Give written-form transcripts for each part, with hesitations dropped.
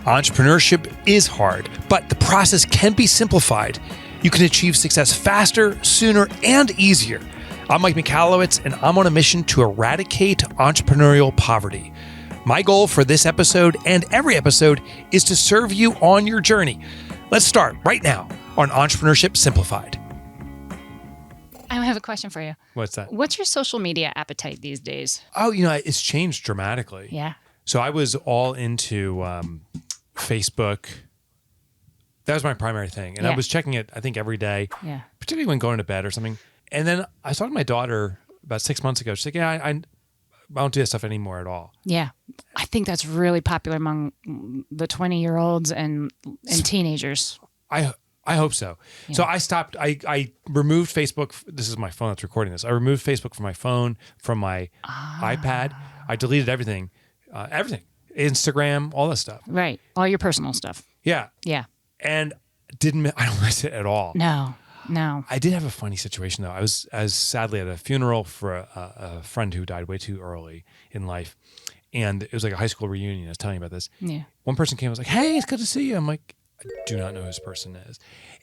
Entrepreneurship is hard, but the process can be simplified. You can achieve success faster, sooner, and easier. I'm Mike Michalowicz, and I'm on a mission to eradicate entrepreneurial poverty. My goal for this episode and every episode is to serve you on your journey. Let's start right now on Entrepreneurship Simplified. I have a question for you. What's that? What's your social media appetite these days? Oh, it's changed dramatically. Yeah. So I was all into Facebook. That was my primary thing. And I was checking it, I think, every day, particularly when going to bed or something. And then I was talking to my daughter about 6 months ago. She's like, yeah, I don't do that stuff anymore at all. Yeah. I think that's really popular among the 20-year-olds and teenagers. I hope so. Yeah. So I stopped. I removed Facebook. This is my phone that's recording this. I removed Facebook from my phone, from my iPad. I deleted everything. Instagram, all that stuff. Right. All your personal stuff. Yeah. Yeah. And I don't miss it at all. No. I did have a funny situation, though. I was sadly at a funeral for a friend who died way too early in life. And it was like a high school reunion. I was telling you about this. Yeah. One person came and was like, hey, it's good to see you. I'm like, I do not know who this person is.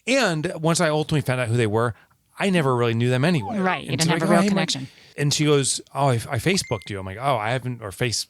And once I ultimately found out who they were, I never really knew them anyway. Right. You and didn't have a real connection. And she goes, oh, I Facebooked you. I'm like, oh, I haven't, or Facebook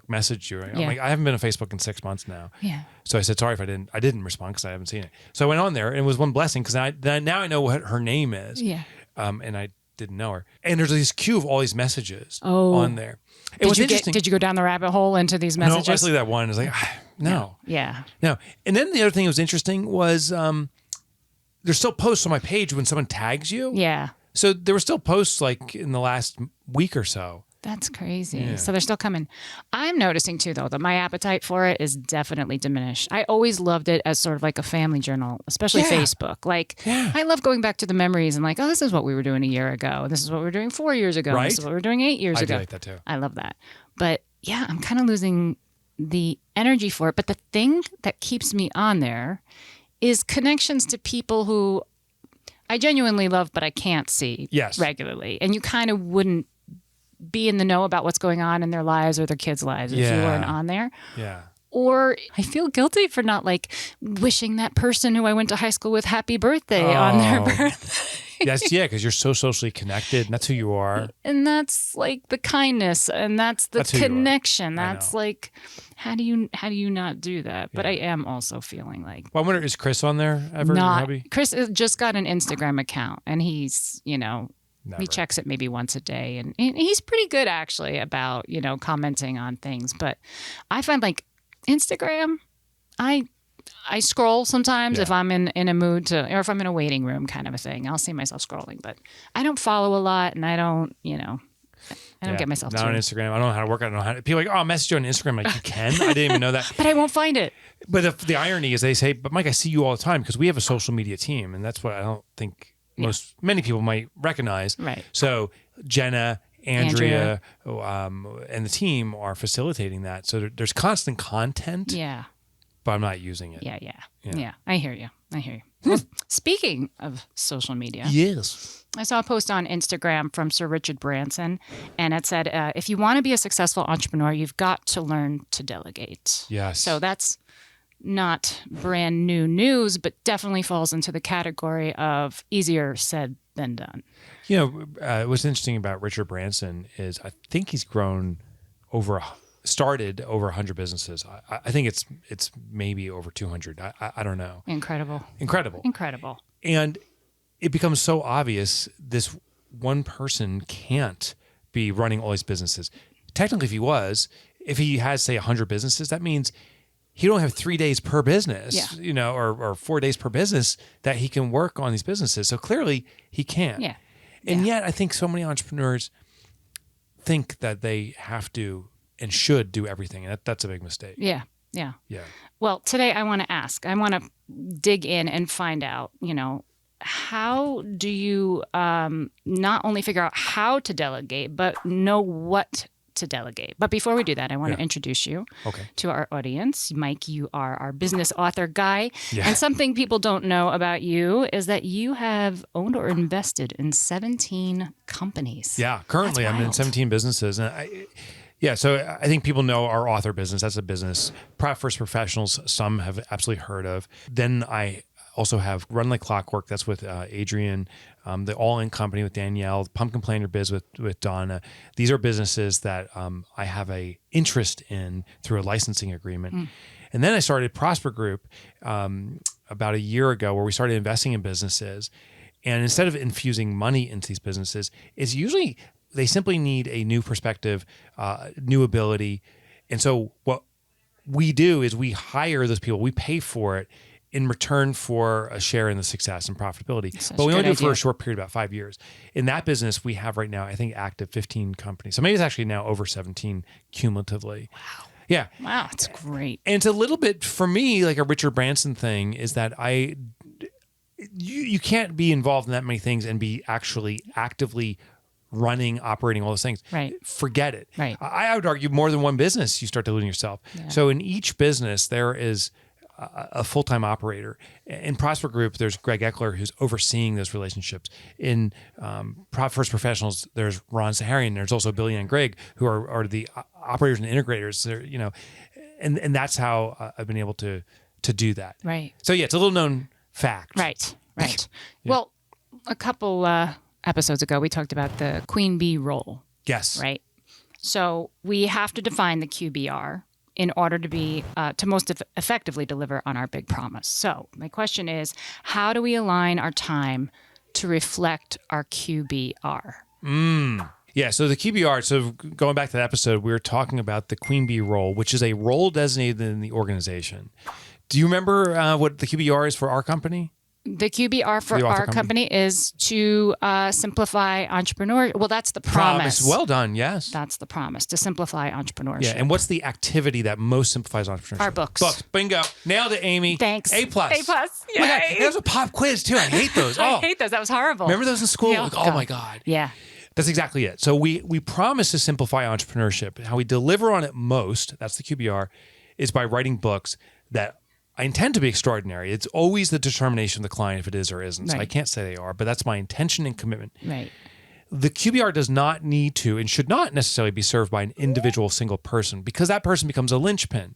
messaged you. I'm like, I haven't been on Facebook in 6 months now. Yeah. So I said, sorry if I didn't respond because I haven't seen it. So I went on there, and it was one blessing because now I know what her name is. Yeah. And I didn't know her. And there's this queue of all these messages on there. It was interesting. Did you go down the rabbit hole into these messages? No, especially that one. I was like, no. Yeah. No. And then the other thing that was interesting was there's still posts on my page when someone tags you. Yeah. So there were still posts like in the last week or so. That's crazy. Yeah. So they're still coming. I'm noticing too, though, that my appetite for it is definitely diminished. I always loved it as sort of like a family journal, especially Facebook. Like, I love going back to the memories and like, oh, this is what we were doing a year ago. This is what we were doing 4 years ago. Right? This is what we were doing 8 years ago. I like that too. I love that. But yeah, I'm kind of losing the energy for it. But the thing that keeps me on there is connections to people who I genuinely love, but I can't see regularly. And you kind of wouldn't be in the know about what's going on in their lives or their kids' lives if you weren't on there. Yeah. Or I feel guilty for not like wishing that person who I went to high school with happy birthday on their birthday. Because you're so socially connected, and that's who you are. And that's like the kindness, and that's the connection. That's like, how do you not do that? But I am also feeling like. Well, I wonder, is Chris on there ever? Chris just got an Instagram account, and he's Never. He checks it maybe once a day, and he's pretty good actually about, commenting on things. But I find like Instagram, I scroll sometimes if I'm in a mood to, or if I'm in a waiting room kind of a thing, I'll see myself scrolling, but I don't follow a lot, and I don't, I don't get myself not on Instagram. I don't know how to work. I don't know how to, people are like, oh, I'll message you on Instagram. Like, you can? I didn't even know that. But I won't find it. But the irony is they say, but Mike, I see you all the time because we have a social media team, and that's what I don't think many people might recognize. Right. So Jenna, Andrea. And the team are facilitating that. So there's constant content. Yeah. But I'm not using it. Yeah. I hear you. Well, speaking of social media. Yes. I saw a post on Instagram from Sir Richard Branson, and it said, if you want to be a successful entrepreneur, you've got to learn to delegate. Yes. So that's not brand new news, but definitely falls into the category of easier said than done. What's interesting about Richard Branson is I think he's started over 100 businesses. I think it's maybe over 200. I don't know. Incredible. And it becomes so obvious this one person can't be running all these businesses. Technically, if he has, say, 100 businesses, that means he don't have 3 days per business, or 4 days per business that he can work on these businesses. So clearly he can't. Yeah. And yet I think so many entrepreneurs think that they have to and should do everything. And that's a big mistake. Yeah. Well, today I want to dig in and find out, how do you not only figure out how to delegate, but know what to delegate. But before we do that, I want to introduce you to our audience. Mike, you are our business author guy. Yeah. And something people don't know about you is that you have owned or invested in 17 companies. Yeah, currently I'm in 17 businesses. And Yeah, so I think people know our author business. That's a business. Profit First Professionals, some have absolutely heard of. Then I also have Run Like Clockwork. That's with Adrian, the All In Company with Danielle, Pumpkin Planter Biz with Donna. These are businesses that I have a interest in through a licensing agreement. And then I started Prosper Group about a year ago, where we started investing in businesses. And instead of infusing money into these businesses, it's usually they simply need a new perspective, new ability. And so what we do is we hire those people, we pay for it in return for a share in the success and profitability. But we only do it for a short period, about 5 years. In that business, we have right now, I think, active 15 companies. So maybe it's actually now over 17 cumulatively. Wow. Yeah. Wow, that's great. And it's a little bit, for me, like a Richard Branson thing is that you can't be involved in that many things and be actually actively running, operating, all those things. Right. Forget it. Right. I would argue more than one business, you start diluting yourself. Yeah. So in each business, there is a full-time operator. In Prosper Group, there's Greg Eckler, who's overseeing those relationships. In Profit First Professionals, there's Ron Saharian. There's also Billy and Greg, who are the operators and integrators. They're, and that's how I've been able to do that. Right. So yeah, it's a little known fact. Right. Right. Yeah. Well, a couple episodes ago, we talked about the queen bee role. Yes. Right. So we have to define the QBR in order to be to most effectively deliver on our big promise. So my question is, how do we align our time to reflect our QBR? Yeah, so the QBR, so going back to that episode, we were talking about the queen bee role, which is a role designated in the organization. Do you remember what the QBR is for our company? The QBR for our company is to simplify entrepreneurship. Well, that's the promise. Well done, yes. That's the promise, to simplify entrepreneurship. Yeah, and what's the activity that most simplifies entrepreneurship? Our books. Books, bingo. Nailed it, Amy. Thanks. A+. A+. Oh my God, Yay. there's a pop quiz, too. I hate those. I hate those. That was horrible. Remember those in school? Yeah. Like, oh, my God. Yeah. That's exactly it. So we promise to simplify entrepreneurship. How we deliver on it most, that's the QBR, is by writing books that I intend to be extraordinary. It's always the determination of the client if it is or isn't. So I can't say they are, but that's my intention and commitment. Right. The QBR does not need to and should not necessarily be served by an individual single person, because that person becomes a linchpin.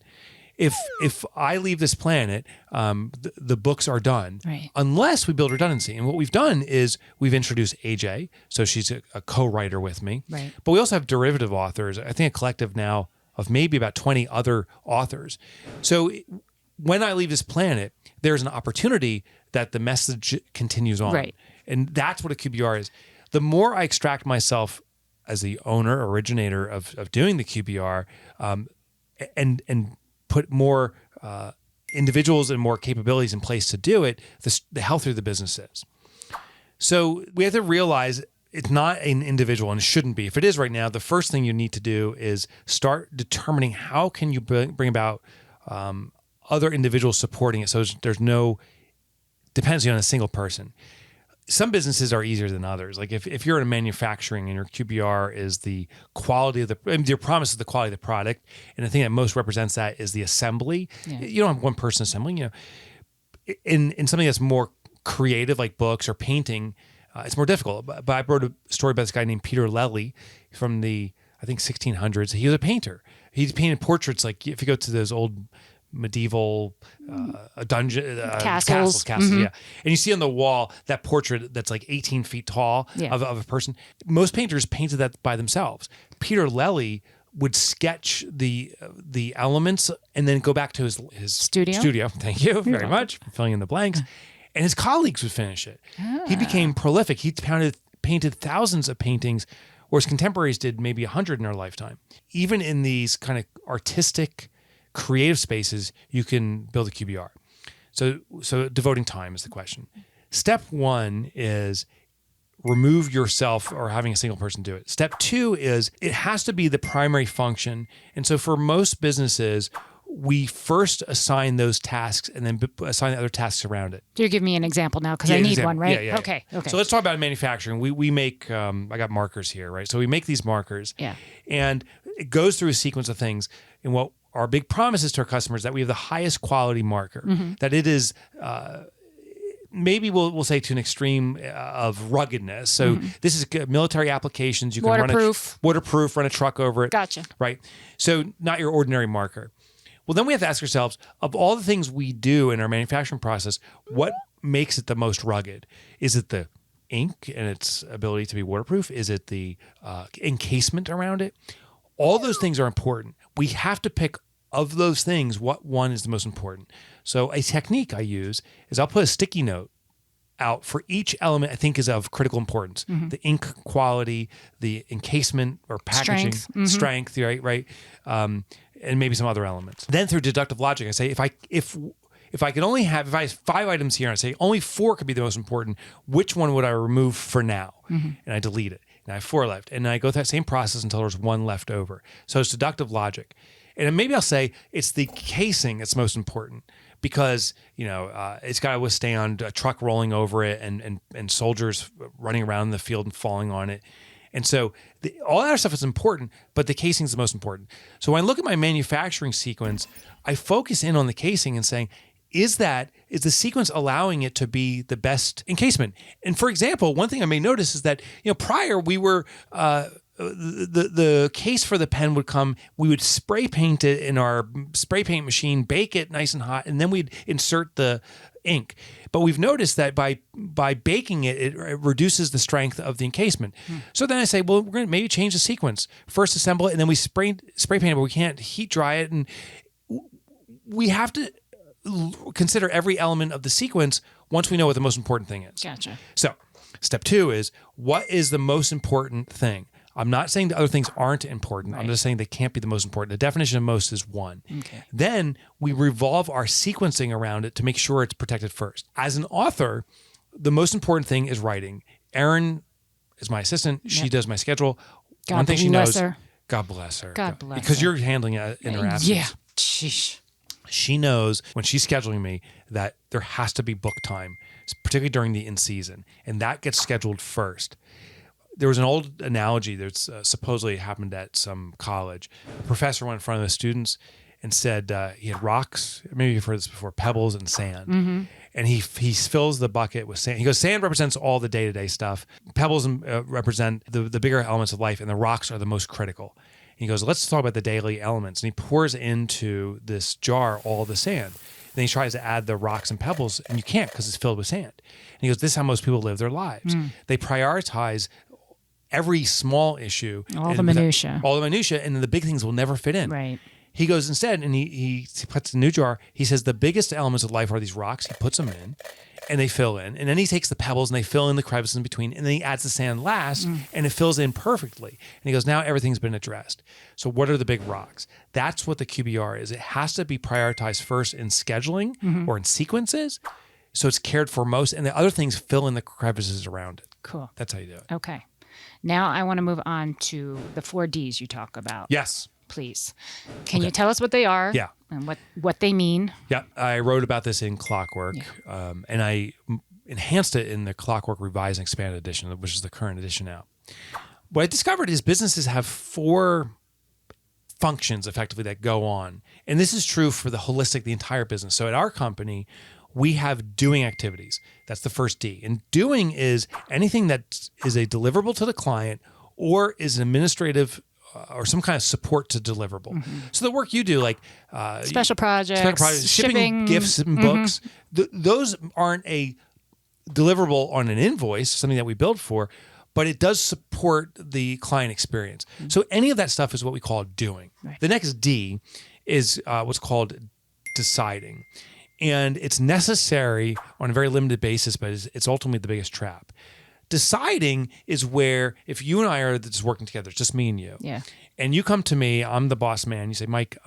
If I leave this planet, the books are done, right, unless we build redundancy. And what we've done is we've introduced AJ, so she's a co-writer with me. Right. But we also have derivative authors. I think a collective now of maybe about 20 other authors. So when I leave this planet, there's an opportunity that the message continues on. Right. And that's what a QBR is. The more I extract myself as the owner, originator of doing the QBR, and put more individuals and more capabilities in place to do it, the healthier the business is. So we have to realize it's not an individual, and it shouldn't be. If it is right now, the first thing you need to do is start determining how can you bring about other individuals supporting it, so there's no dependency on a single person. Some businesses are easier than others. Like if you're in manufacturing and your QBR is the quality of your promise is the quality of the product, and the thing that most represents that is the assembly. Yeah. You don't have one person assembling. In something that's more creative, like books or painting, it's more difficult. But I wrote a story about this guy named Peter Lely from the, I think, 1600s. He was a painter. He painted portraits. Like if you go to those old medieval dungeon castles, mm-hmm. Yeah, and you see on the wall that portrait that's like 18 feet tall, yeah, of a person. Most painters painted that by themselves. Peter Lely would sketch the elements and then go back to his studio. Thank you very much for filling in the blanks. And his colleagues would finish it. He became prolific. He painted thousands of paintings, whereas contemporaries did maybe 100 in their lifetime. Even in these kind of artistic, creative spaces, you can build a QBR. So devoting time is the question. Step one is remove yourself or having a single person do it. Step two is it has to be the primary function. And so for most businesses, we first assign those tasks and then assign the other tasks around it. You're giving me an example now because I need one, right? Yeah. Okay. So let's talk about manufacturing. We make, I got markers here, right? So we make these markers. Yeah. And it goes through a sequence of things. And what our big promise is to our customers that we have the highest quality marker, mm-hmm. that it is maybe we'll say to an extreme of ruggedness. So this is military applications. You can waterproof, run a truck over it. Gotcha. Right. So not your ordinary marker. Well, then we have to ask ourselves, of all the things we do in our manufacturing process, what makes it the most rugged? Is it the ink and its ability to be waterproof? Is it the encasement around it? All those things are important. We have to pick, of those things, what one is the most important. So a technique I use is I'll put a sticky note out for each element I think is of critical importance. The ink quality, the encasement or packaging, strength, right? And maybe some other elements. Then through deductive logic, I say if I have 5 items here and I say only 4 could be the most important, which one would I remove for now? And I delete it. And I have 4 left. And I go through that same process until there's 1 left over. So it's deductive logic. And maybe I'll say it's the casing that's most important because, it's got to withstand a truck rolling over it and soldiers running around the field and falling on it. And so all that other stuff is important, but the casing is the most important. So when I look at my manufacturing sequence, I focus in on the casing and saying, is the sequence allowing it to be the best encasement? And for example, one thing I may notice is that, prior we were, the case for the pen would come, we would spray paint it in our spray paint machine, bake it nice and hot, and then we'd insert the ink. But we've noticed that by baking it, it reduces the strength of the encasement. So then I say, well, we're going to maybe change the sequence. First assemble it, and then we spray paint it, but we can't heat dry it. And we have to consider every element of the sequence once we know what the most important thing is. Gotcha. So step 2 is, what is the most important thing? I'm not saying the other things aren't important. Right. I'm just saying they can't be the most important. The definition of most is 1. Okay. Then we revolve our sequencing around it to make sure it's protected first. As an author, the most important thing is writing. Erin is my assistant. Yep. She does my schedule. One thing she knows. God bless her. God bless her. Because you're handling it in her absence. Yeah. Sheesh. She knows when she's scheduling me that there has to be book time, particularly during the in-season. And that gets scheduled first. There was an old analogy that's supposedly happened at some college. A professor went in front of the students and said he had rocks, maybe you've heard this before, pebbles and sand. And he fills the bucket with sand. He goes, sand represents all the day-to-day stuff. Pebbles represent the bigger elements of life, and the rocks are the most critical. And he goes, let's talk about the daily elements. And he pours into this jar all the sand. Then he tries to add the rocks and pebbles, and you can't because it's filled with sand. And he goes, this is how most people live their lives. They prioritize every small issue. All the minutia, and then the big things will never fit in. Right. He goes instead, and he puts a new jar. He says the biggest elements of life are these rocks. He puts them in, and they fill in. And then he takes the pebbles, and they fill in the crevices in between, and then he adds the sand last, and it fills in perfectly. And he goes, now everything's been addressed. So what are the big rocks? That's what the QBR is. It has to be prioritized first in scheduling or in sequences, so it's cared for most, and the other things fill in the crevices around it. Cool. That's how you do it. Okay. Now I want to move on to the 4 Ds you talk about. Yes. Please. Can you tell us what they are? Yeah. And what they mean? Yeah. I wrote about this in Clockwork, and I enhanced it in the Clockwork Revised and Expanded Edition, which is the current edition now. What I discovered is businesses have 4 functions effectively that go on. And this is true for the entire business. So at our company, we have doing activities. That's the first D. And doing is anything that is a deliverable to the client or is an administrative or some kind of support to deliverable. So the work you do, like special projects, shipping gifts and books, those aren't a deliverable on an invoice, something that we build for, but it does support the client experience. So any of that stuff is what we call doing. Right. The next D is what's called deciding. And it's necessary on a very limited basis, but it's ultimately the biggest trap. Deciding is where if you and I are just working together, it's just me and you. Yeah. And you come to me, I'm the boss man. You say, Mike,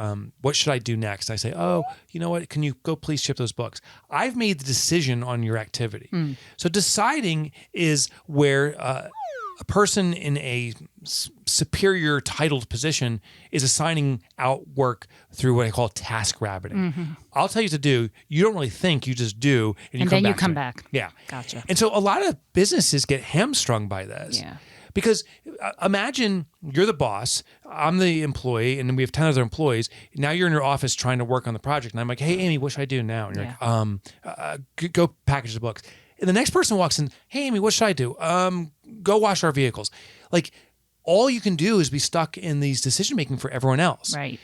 what should I do next? I say, oh, you know what? Can you go please ship those books? I've made the decision on your activity. So deciding is where a person in a superior titled position is assigning out work through what I call task rabbiting. I'll tell you to do. You don't really think, you just do. And then you come back. Yeah. Gotcha. And so a lot of businesses get hamstrung by this. Yeah. Because imagine you're the boss, I'm the employee, and then we have 10 other employees. Now you're in your office trying to work on the project. And I'm like, hey, Amy, what should I do now? And you're like, go package the books. And the next person walks in, hey, Amy, what should I do? Go wash our vehicles. Like, all you can do is be stuck in these decision-making for everyone else. Right.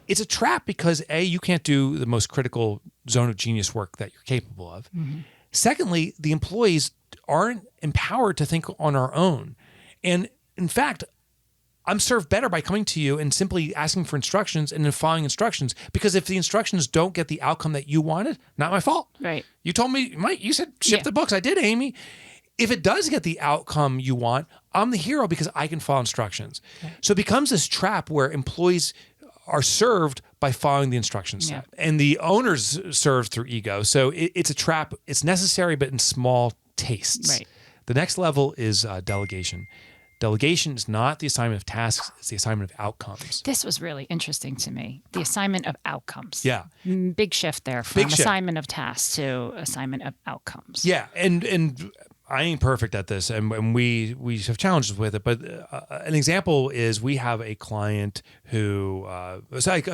It's a trap because A, you can't do the most critical zone of genius work that you're capable of. Mm-hmm. Secondly, the employees aren't empowered to think on our own. And in fact, I'm served better by coming to you and simply asking for instructions and then following instructions. Because if the instructions don't get the outcome that you wanted, not my fault. Right. You told me, Mike, you said ship the books. I did, Amy. If it does get the outcome you want, I'm the hero because I can follow instructions. Okay. So it becomes this trap where employees are served by following the instruction set. And the owner's served through ego. So it's a trap. It's necessary, but in small tastes. Right. The next level is delegation. Delegation is not the assignment of tasks, it's the assignment of outcomes. This was really interesting to me. The assignment of outcomes. Yeah. Big shift there from assignment of tasks to assignment of outcomes. Yeah. And I ain't perfect at this, and we have challenges with it. But an example is we have a client who, a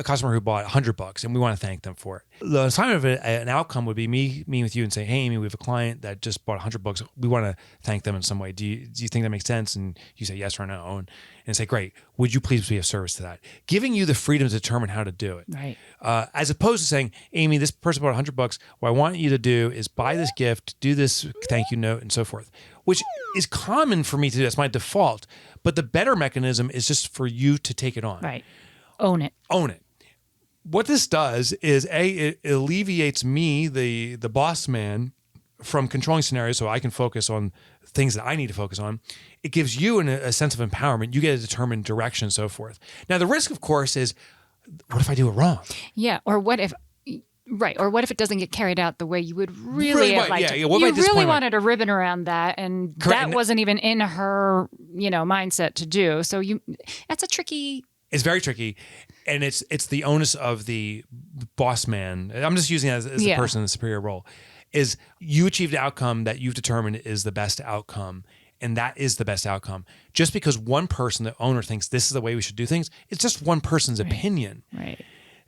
customer who bought 100 books, and we want to thank them for it. The assignment of an outcome would be me meeting with you and saying, hey, Amy, we have a client that just bought 100 books. We want to thank them in some way. Do you think that makes sense? And you say yes or no. And say, great, would you please be of service to that? Giving you the freedom to determine how to do it. Right. As opposed to saying, Amy, this person bought 100 books. What I want you to do is buy this gift, do this thank you note, and so forth, which is common for me to do. That's my default. But the better mechanism is just for you to take it on. Right. Own it. Own it. What this does is, it alleviates me, the boss man, from controlling scenarios so I can focus on things that I need to focus on. It gives you a sense of empowerment. You get to determine direction and so forth. Now, the risk, of course, is what if I do it wrong? Yeah. Or what if it doesn't get carried out the way you would really have liked it? You really wanted a ribbon around that, and that wasn't even in her, mindset to do. So that's a tricky. It's very tricky, and it's the onus of the boss man. I'm just using it as the person in the superior role. Is you achieved an outcome that you've determined is the best outcome, and that is the best outcome. Just because one person, the owner, thinks this is the way we should do things, it's just one person's opinion. Right.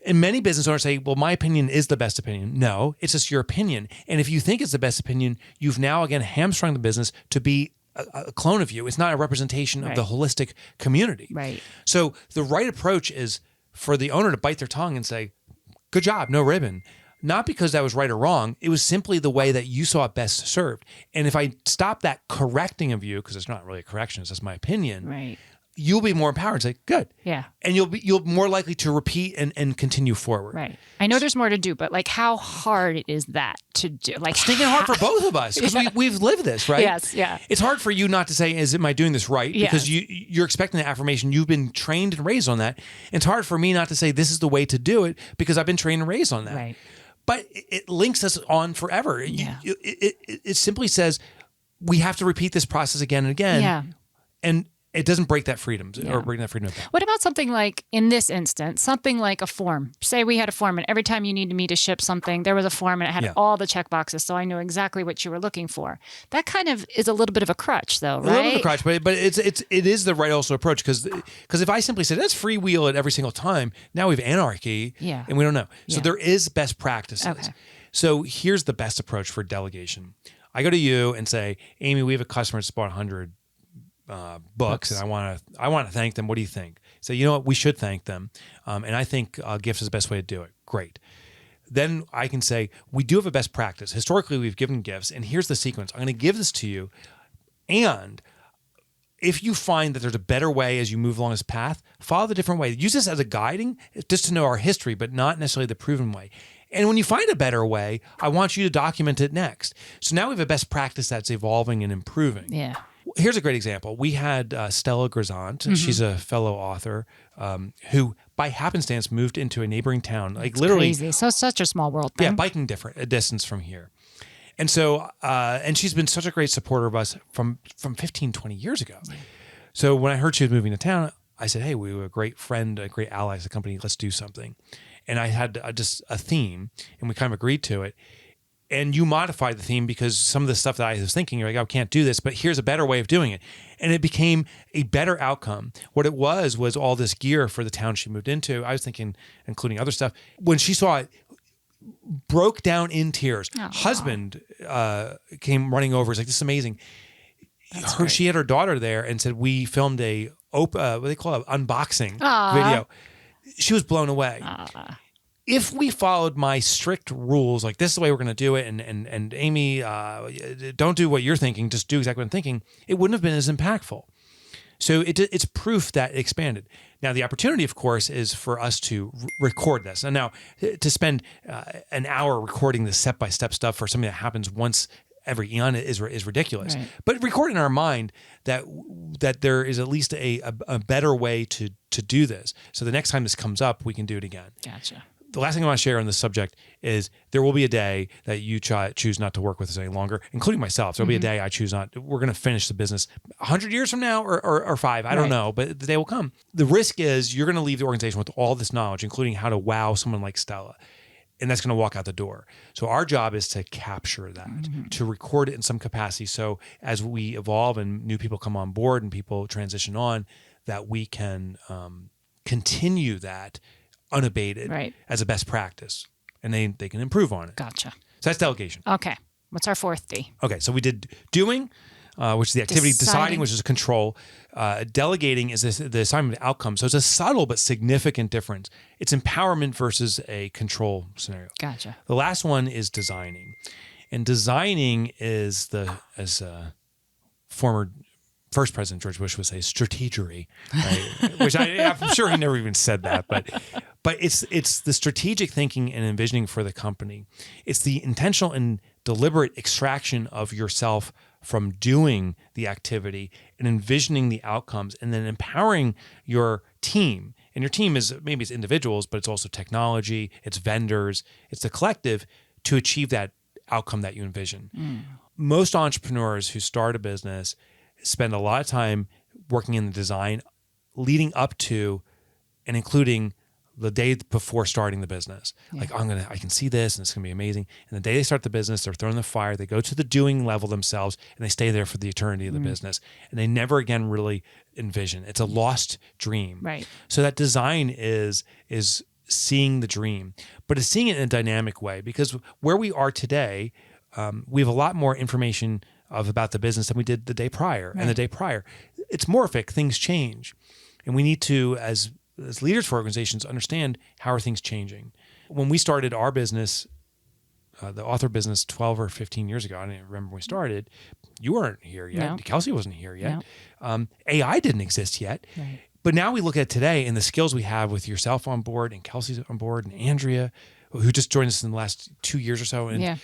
And many business owners say, well, my opinion is the best opinion. No, it's just your opinion. And if you think it's the best opinion, you've now, again, hamstrung the business to be a clone of you. It's not a representation of the holistic community. Right. So the right approach is for the owner to bite their tongue and say, good job, no ribbon. Not because that was right or wrong. It was simply the way that you saw it best served. And if I stop that correcting of you, because it's not really a correction, it's just my opinion, right, you'll be more empowered and say, good. Yeah. And you'll more likely to repeat and continue forward. Right. I know there's more to do, but like how hard is that to do? Like it's thinking hard for both of us because we've lived this, right? Yes. Yeah. It's hard for you not to say, am I doing this right? Because you're expecting the affirmation. You've been trained and raised on that. It's hard for me not to say this is the way to do it because I've been trained and raised on that. Right. But it links us on forever. Yeah. It simply says we have to repeat this process again and again. Yeah. And it doesn't break that freedom or bring that freedom back. What about something like, in this instance, something like a form? Say we had a form, and every time you needed me to ship something, there was a form, and it had all the check boxes, so I knew exactly what you were looking for. That kind of is a little bit of a crutch, though, right? A little bit of a crutch, but it is the right also approach because if I simply say let's freewheel it every single time, now we have anarchy, and we don't know. So there is best practices. Okay. So here's the best approach for delegation. I go to you and say, Amy, we have a customer that's bought 100 books, and I want to thank them. What do you think? So you know what, we should thank them, and I think gifts is the best way to do it. Great. Then I can say we do have a best practice. Historically, we've given gifts, and here's the sequence. I'm going to give this to you, and if you find that there's a better way as you move along this path, follow the different way. Use this as a guiding, just to know our history, but not necessarily the proven way. And when you find a better way, I want you to document it next. So now we have a best practice that's evolving and improving. Yeah. Here's a great example. We had Stella Grisant. Mm-hmm. She's a fellow author who, by happenstance, moved into a neighboring town. Like it's literally, crazy. So such a small world thing. Yeah, biking a distance from here. And so, and she's been such a great supporter of us from 15, 20 years ago. Yeah. So when I heard she was moving to town, I said, hey, we were a great friend, a great ally as a company. Let's do something. And I had just a theme, and we kind of agreed to it. and you modify the theme because some of the stuff that I was thinking, you're like, I can't do this, but here's a better way of doing it. And it became a better outcome. What it was all this gear for the town she moved into. I was thinking, including other stuff. When she saw it, broke down in tears. Oh, Husband came running over. He's like, this is amazing. She had her daughter there and said, we filmed a, what do they call it, unboxing video. She was blown away. If we followed my strict rules, like this is the way we're going to do it, and Amy, don't do what you're thinking, just do exactly what I'm thinking, it wouldn't have been as impactful. So it's proof that it expanded. Now, the opportunity, of course, is for us to record this. And now, to spend an hour recording the step-by-step stuff for something that happens once every eon is ridiculous. Right. But record in our mind that there is at least a better way to do this. So the next time this comes up, we can do it again. Gotcha. The last thing I want to share on this subject is there will be a day that you choose not to work with us any longer, including myself. There'll be a day I choose not. We're going to finish the business 100 years from now or 5. I don't know, but the day will come. The risk is you're going to leave the organization with all this knowledge, including how to wow someone like Stella. And that's going to walk out the door. So our job is to capture that, to record it in some capacity. So as we evolve and new people come on board and people transition on, that we can continue that unabated as a best practice, and they can improve on it. Gotcha. So that's delegation. Okay. What's our fourth D? Okay, so we did doing, which is the activity, deciding, which is control. Delegating is the assignment of outcome. So it's a subtle but significant difference. It's empowerment versus a control scenario. Gotcha. The last one is designing, and designing is as former First President George Bush would say, strategery, right? Which I'm sure he never even said that, but it's the strategic thinking and envisioning for the company. It's the intentional and deliberate extraction of yourself from doing the activity and envisioning the outcomes, and then empowering your team. And your team is maybe it's individuals, but it's also technology, it's vendors, it's the collective to achieve that outcome that you envision. Most entrepreneurs who start a business spend a lot of time working in the design leading up to and including the day before starting the business. Like, I can see this and it's going to be amazing. And the day they start the business, they're thrown in the fire, they go to the doing level themselves, and they stay there for the eternity of the business. And they never again really envision. It's a lost dream. Right. So that design is seeing the dream, but it's seeing it in a dynamic way, because where we are today, we have a lot more information about the business than we did the day prior and the day prior. It's morphic, things change. And we need to, as leaders for organizations, understand how are things changing. When we started our business, the author business 12 or 15 years ago, I don't even remember when we started, you weren't here yet. No. Kelsey wasn't here yet. No. AI didn't exist yet. Right. But now we look at today and the skills we have with yourself on board and Kelsey's on board and Andrea, who just joined us in the last 2 years or so. And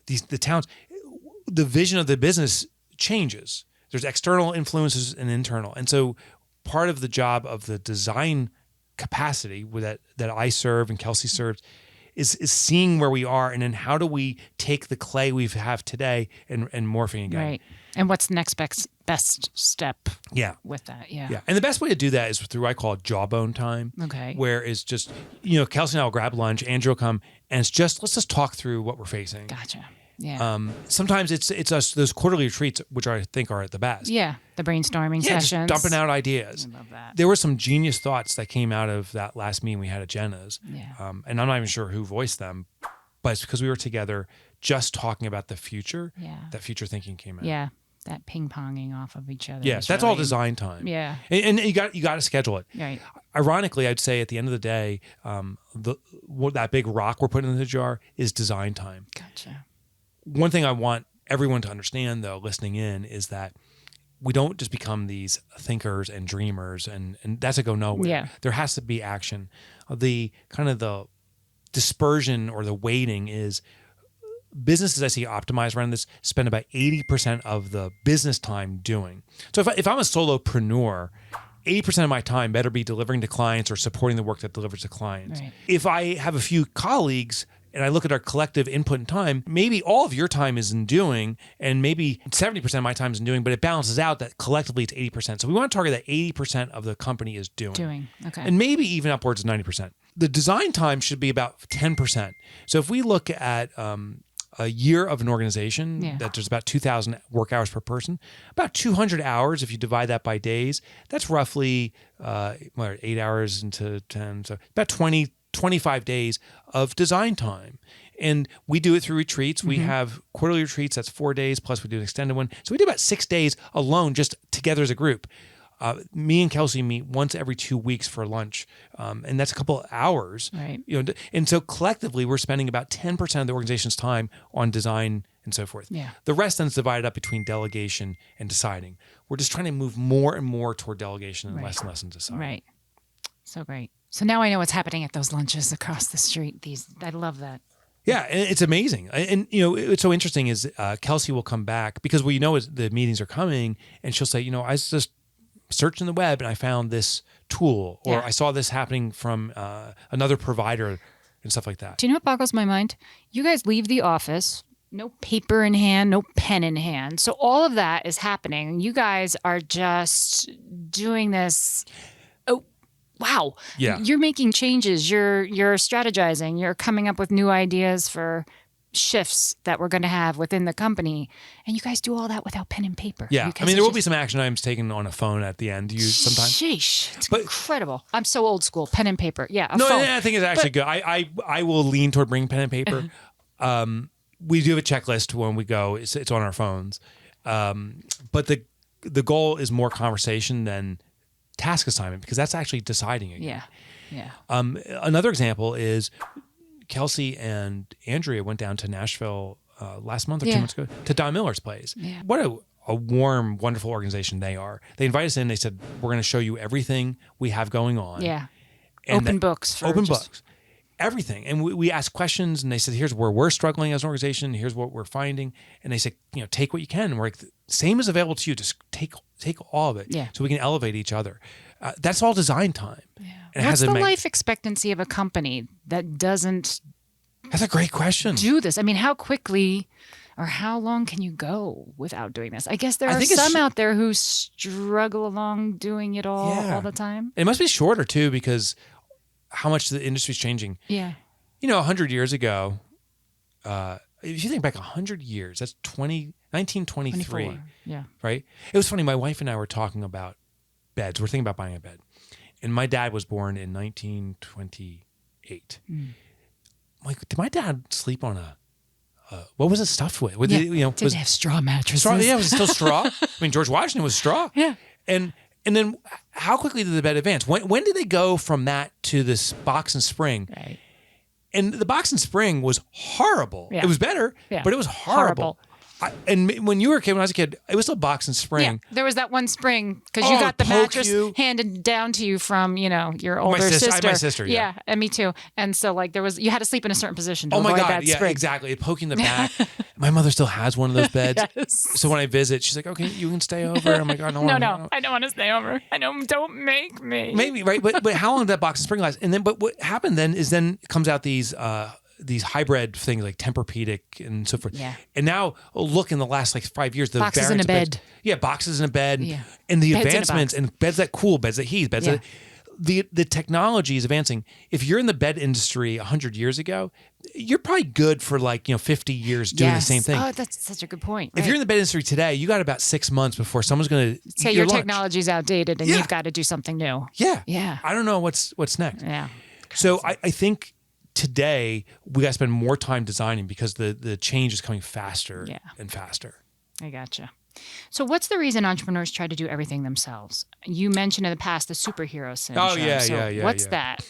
the towns, the vision of the business changes. There's external influences and internal. And so part of the job of the design capacity that I serve and Kelsey serves is seeing where we are, and then how do we take the clay we have today and morphing again. Right. And what's the next best step with that? Yeah. And the best way to do that is through, I call it jawbone time. Okay. Where it's just, Kelsey and I will grab lunch, Andrew will come, and it's just, let's just talk through what we're facing. Gotcha. Yeah. Sometimes it's us, those quarterly retreats, which I think are at the best. Yeah. The brainstorming sessions. Just dumping out ideas. I love that. There were some genius thoughts that came out of that last meeting we had at Jenna's. Yeah. And I'm not even sure who voiced them, but it's because we were together just talking about the future. Yeah. That future thinking came out. Yeah. That ping-ponging off of each other. Yes, that's really all design time. Yeah. And you got to schedule it. Right. Ironically, I'd say at the end of the day, that big rock we're putting in the jar is design time. Gotcha. One thing I want everyone to understand, though, listening in, is that we don't just become these thinkers and dreamers, and that's a go nowhere. Yeah. There has to be action. The kind of the dispersion or the weighting is businesses I see optimized around this spend about 80% of the business time doing. So if I'm a solopreneur, 80% of my time better be delivering to clients or supporting the work that delivers to clients. Right. If I have a few colleagues and I look at our collective input and time, maybe all of your time is in doing, and maybe 70% of my time is in doing, but it balances out that collectively it's 80%. So we want to target that 80% of the company is doing. Okay. And maybe even upwards of 90%. The design time should be about 10%. So if we look at a year of an organization, that there's about 2,000 work hours per person, about 200 hours if you divide that by days. That's roughly 8 hours into 10, so about 25 days of design time. And we do it through retreats. We have quarterly retreats. That's 4 days, plus we do an extended one. So we do about 6 days alone, just together as a group. Me and Kelsey meet once every 2 weeks for lunch, and that's a couple of hours. Right. And so collectively, we're spending about 10% of the organization's time on design and so forth. Yeah. The rest then is divided up between delegation and deciding. We're just trying to move more and more toward delegation and less in deciding. Right. So great. So now I know what's happening at those lunches across the street. I love that. Yeah, and it's amazing. And what's so interesting is Kelsey will come back because what is the meetings are coming, and she'll say, I was just searching the web and I found this tool, or I saw this happening from another provider and stuff like that. Do you know what boggles my mind? You guys leave the office, no paper in hand, no pen in hand. So all of that is happening. You guys are just doing this. Oh, wow. Yeah. You're making changes. You're strategizing. You're coming up with new ideas for shifts that we're going to have within the company, and you guys do all that without pen and paper. Yeah, there will be some action items taken on a phone at the end. Sometimes. Sheesh, it's incredible. I'm so old school. Pen and paper. Yeah, phone. I think it's actually good. I will lean toward bringing pen and paper. We do have a checklist when we go. It's on our phones, but the goal is more conversation than task assignment, because that's actually deciding again. Yeah. Another example is Kelsey and Andrea went down to Nashville last month or 2 months ago to Don Miller's place. Yeah. What a warm, wonderful organization they are. They invited us in. They said, we're going to show you everything we have going on. Yeah. Open books. Everything. And we asked questions, and they said, here's where we're struggling as an organization. Here's what we're finding. And they said, take what you can. And we're like, same is available to you. Just take all of it so we can elevate each other. That's all design time. Yeah. And what's the life expectancy of a company that doesn't? That's a great question. Do this. How quickly or how long can you go without doing this? I guess there are some out there who struggle along doing it all the time. It must be shorter too, because how much the industry's changing. Yeah. 100 years ago, if you think back 100 years, that's 1923. 24. Yeah. Right? It was funny. My wife and I were talking about beds. We're thinking about buying a bed. And my dad was born in 1928. Like, did my dad sleep on what was it stuffed with? Did it have straw mattresses? Straw, yeah, was it still straw? George Washington was straw. Yeah. And then how quickly did the bed advance? When did they go from that to this box and spring? Right. And the box and spring was horrible. Yeah. It was better, but it was horrible. And when I was a kid, it was still box and spring. Yeah, there was that one spring because you got the mattress handed down to you from your older sister. My sister, yeah. And me too. And so you had to sleep in a certain position to avoid that God, spring. Exactly. Poking the back. My mother still has one of those beds. Yes. So when I visit, she's like, "Okay, you can stay over." I'm like, "I don't want." No, I don't want to stay over. I don't make me. Maybe right, but how long did that box and spring last? And then, but what happened then is comes out these hybrid things like Tempur-Pedic and so forth. Yeah. And now look in the last 5 years, the boxes in a bed. Boxes in a bed. Yeah. And the beds advancements and beds that cool, beds that heat, beds that the technology is advancing. If you're in the bed industry 100 years ago, you're probably good for 50 years doing the same thing. Oh, that's such a good point. Right. If you're in the bed industry today, you got about 6 months before someone's going to say your technology's outdated and you've got to do something new. Yeah. Yeah. I don't know what's next. Yeah. So I think today we got to spend more time designing because the change is coming faster and faster. I gotcha. So what's the reason entrepreneurs try to do everything themselves? You mentioned in the past the superhero syndrome. Oh, yeah, so yeah. What's that?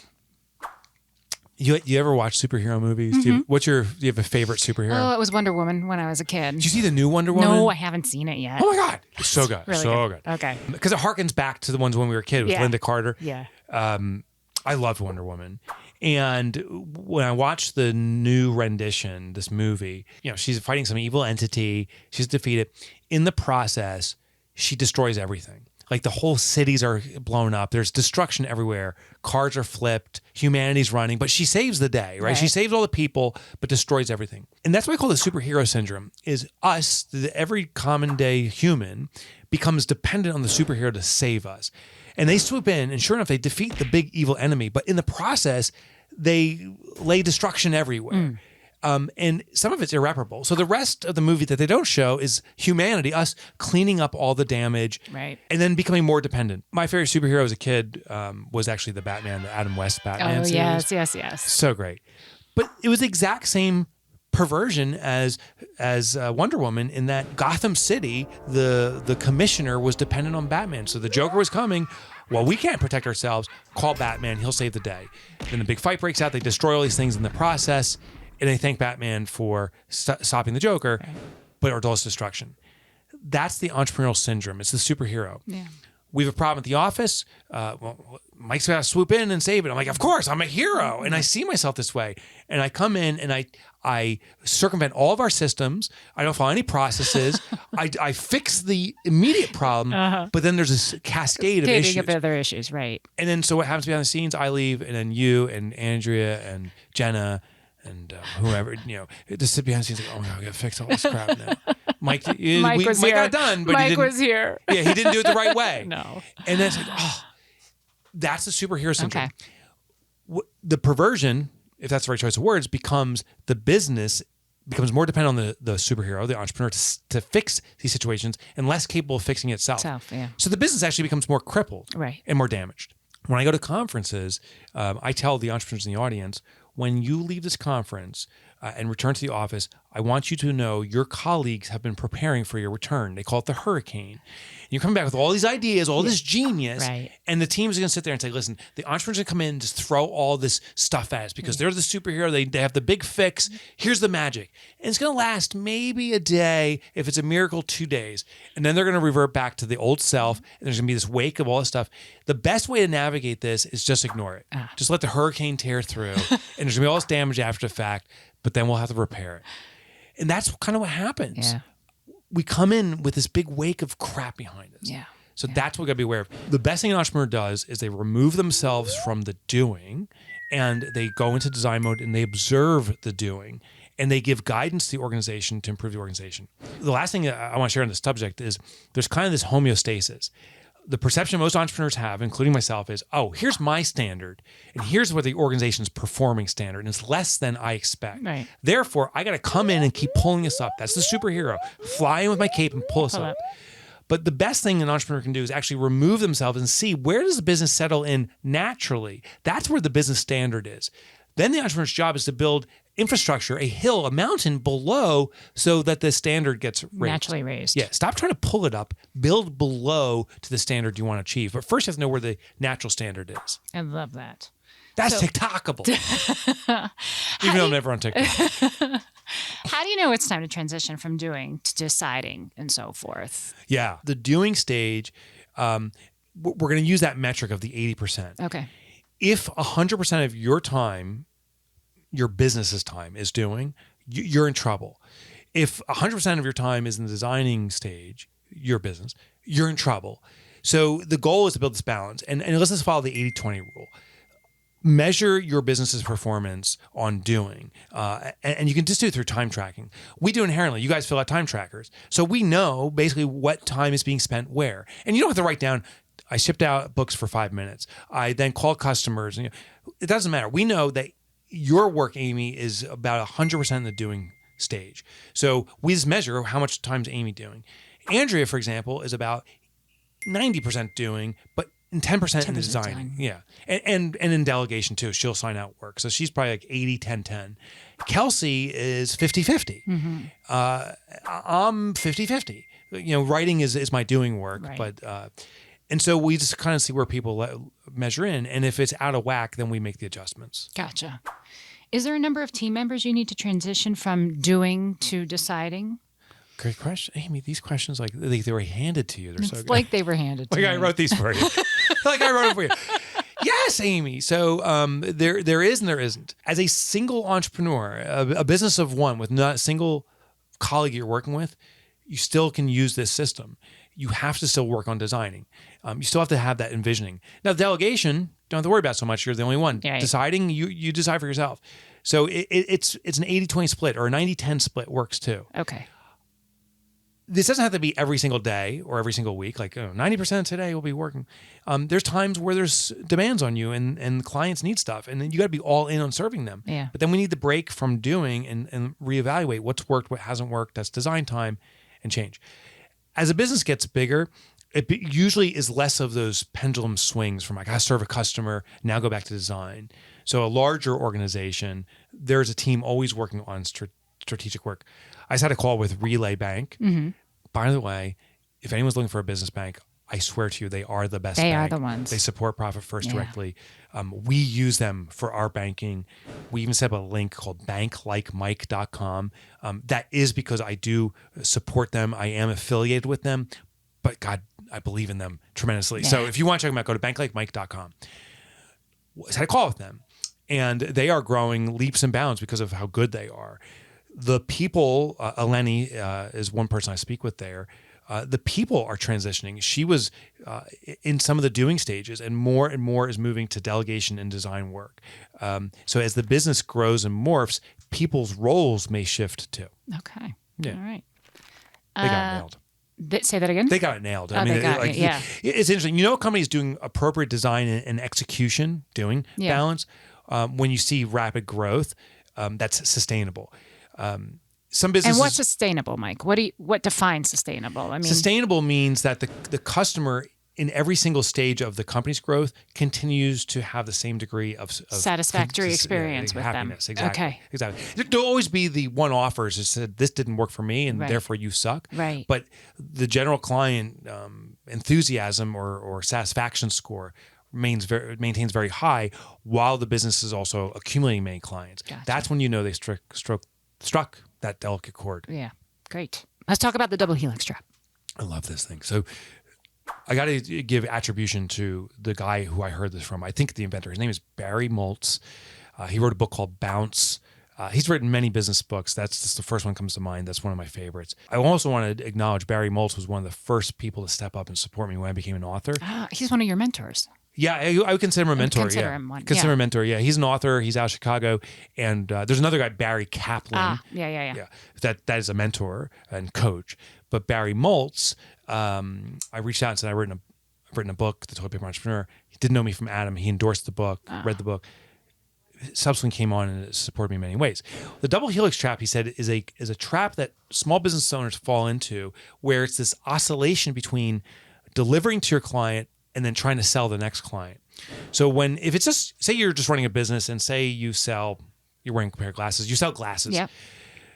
You ever watch superhero movies? Mm-hmm. Do you have a favorite superhero? Oh, it was Wonder Woman when I was a kid. Did you see the new Wonder Woman? No, I haven't seen it yet. Oh my God. It's so good. Really so good. Okay. Because it harkens back to the ones when we were a kid with Linda Carter. Yeah. I loved Wonder Woman. And when I watched the new rendition, this movie, she's fighting some evil entity. She's defeated. In the process, she destroys everything. Like the whole cities are blown up. There's destruction everywhere. Cars are flipped. Humanity's running. But she saves the day, right? She saves all the people, but destroys everything. And that's what I call the superhero syndrome, is us, every common day human, becomes dependent on the superhero to save us. And they swoop in, and sure enough, they defeat the big evil enemy. But in the process, they lay destruction everywhere. And some of it's irreparable. So the rest of the movie that they don't show is humanity, us cleaning up all the damage, Right. and then becoming more dependent. My favorite superhero as a kid was actually the Batman, the Adam West Batman series. Yes. So great. But it was the exact same perversion as Wonder Woman, in that Gotham City, the commissioner was dependent on Batman. So the Joker was coming. Well, we can't protect ourselves. Call Batman. He'll save the day. Then the big fight breaks out. They destroy all these things in the process. And they thank Batman for stopping the Joker, but it does destruction. That's the entrepreneurial syndrome. It's the superhero. Yeah. We have a problem at the office. Mike's got to swoop in and save it. I'm like, of course, I'm a hero. And I see myself this way. And I come in and I circumvent all of our systems. I don't follow any processes. I fix the immediate problem, but then there's this cascade of issues. Of other issues, right. And then so what happens behind the scenes, I leave, and then you and Andrea and Jenna and whoever, just sit behind the scenes like, oh my God, I got to fix all this crap now. Mike got it done, but Mike was here. Yeah, he didn't do it the right way. No. And then it's like, that's the superhero syndrome. Okay. The perversion, if that's the right choice of words, becomes the business becomes more dependent on the superhero, the entrepreneur, to fix these situations and less capable of fixing itself. So the business actually becomes more crippled and more damaged. When I go to conferences, I tell the entrepreneurs in the audience, when you leave this conference and return to the office, I want you to know your colleagues have been preparing for your return. They call it the hurricane. You're coming back with all these ideas, all this genius, and the team's going to sit there and say, listen, the entrepreneurs are going to come in and just throw all this stuff at us because they're the superhero. They have the big fix. Here's the magic. And it's going to last maybe a day. If it's a miracle, 2 days. And then they're going to revert back to the old self, and there's going to be this wake of all this stuff. The best way to navigate this is just ignore it. Just let the hurricane tear through, and there's going to be all this damage after the fact, but then we'll have to repair it. And that's kind of what happens. We come in with this big wake of crap behind us. So that's what we got to be aware of. The best thing an entrepreneur does is they remove themselves from the doing, and they go into design mode and they observe the doing, and they give guidance to the organization to improve the organization. The last thing I want to share on this subject is there's kind of this homeostasis. The perception most entrepreneurs have, including myself, is, here's my standard, and here's what the organization's performing standard, and it's less than I expect. Therefore, I got to come in and keep pulling us up. That's the superhero. Fly in with my cape and pull us up. But the best thing an entrepreneur can do is actually remove themselves and see, where does the business settle in naturally? That's where the business standard is. Then the entrepreneur's job is to build infrastructure, a hill, a mountain below, so that the standard gets raised. Naturally raised. Yeah. Stop trying to pull it up. Build below to the standard you want to achieve. But first you have to know where the natural standard is. I love that. That's TikTokable. Even though I'm never on TikTok. How do you know it's time to transition from doing to deciding and so forth? Yeah. The doing stage, we're going to use that metric of the 80%. Okay. If 100% of your time, your business's time, is doing, you're in trouble. If 100% of your time is in the designing stage, your business, you're in trouble. So the goal is to build this balance. And let's just follow the 80-20 rule. Measure your business's performance on doing. And you can just do it through time tracking. We do inherently. You guys fill out time trackers. So we know basically what time is being spent where. And you don't have to write down, I shipped out books for 5 minutes. I then called customers. And, it doesn't matter. We know that your work, Amy, is about 100% in the doing stage. So we just measure how much time is Amy doing. Andrea, for example, is about 90% doing, but 10% in the designing. Yeah. And in delegation too. She'll sign out work. So she's probably like 80-10-10. Kelsey is 50-50. I'm 50-50. Writing is my doing work, but and so we just kind of see where people measure in. And if it's out of whack, then we make the adjustments. Gotcha. Is there a number of team members you need to transition from doing to deciding? Great question. Amy, these questions, like they were handed to you. They're so good. Like they were handed to you. I wrote these for you. Like I wrote them for you. Yes, Amy. So there is and there isn't. As a single entrepreneur, a business of one with not a single colleague you're working with, you still can use this system. You have to still work on designing. You still have to have that envisioning. Now, delegation, don't have to worry about so much. You're the only one. Right. Deciding, you decide for yourself. So it's an 80-20 split or a 90-10 split works too. Okay. this doesn't have to be every single day or every single week. Like 90% of today will be working. There's times where there's demands on you and clients need stuff, and then you got to be all in on serving them. Yeah. But then we need to break from doing and reevaluate what's worked, what hasn't worked. That's design time and change. As a business gets bigger, it usually is less of those pendulum swings from like, I serve a customer, now go back to design. So a larger organization, there's a team always working on strategic work. I just had a call with Relay Bank. Mm-hmm. By the way, if anyone's looking for a business bank, I swear to you, they are the best They bank. are the ones. They support Profit First directly. We use them for our banking. We even set up a link called banklikemike.com. That is because I do support them. I am affiliated with them, but God, I believe in them tremendously. Yeah. So if you want to check them out, go to banklikemike.com. I had a call with them, and they are growing leaps and bounds because of how good they are. The people, Eleni is one person I speak with there. The people are transitioning. She was in some of the doing stages, and more is moving to delegation and design work. So as the business grows and morphs, people's roles may shift too. Okay. Yeah. All right. They got it nailed. Say that again? They got it nailed. They got it, yeah. It's interesting. You know, a company's doing appropriate design and execution, balance. When you see rapid growth, that's sustainable. Some businesses. And what's sustainable, Mike? What defines sustainable? I mean, sustainable means that the customer in every single stage of the company's growth continues to have the same degree of satisfactory experience with happiness. them. Exactly. Okay. Exactly. There'll always be the one offers that said this didn't work for me and therefore you suck. Right. But the general client enthusiasm or satisfaction score maintains very high, while the business is also accumulating many clients. Gotcha. That's when you know they struck that delicate chord. Yeah. Great. Let's talk about the double helix trap. I love this thing. So I got to give attribution to the guy who I heard this from. I think the inventor. His name is Barry Moltz. He wrote a book called Bounce. He's written many business books. That's just the first one that comes to mind. That's one of my favorites. I also want to acknowledge Barry Moltz was one of the first people to step up and support me when I became an author. He's one of your mentors. Yeah, I would consider him a mentor. Consider him one. Consider him a mentor. Yeah, he's an author. He's out of Chicago, and there's another guy, Barry Kaplan. Yeah. That is a mentor and coach. But Barry Moltz, I reached out and said I've written a book, The Toilet Paper Entrepreneur. He didn't know me from Adam. He endorsed the book, read the book. Subsequently came on and supported me in many ways. The double helix trap, he said, is a trap that small business owners fall into, where it's this oscillation between delivering to your client and then trying to sell the next client. So if it's just, say you're just running a business and say you're wearing a pair of glasses, you sell glasses. Yeah.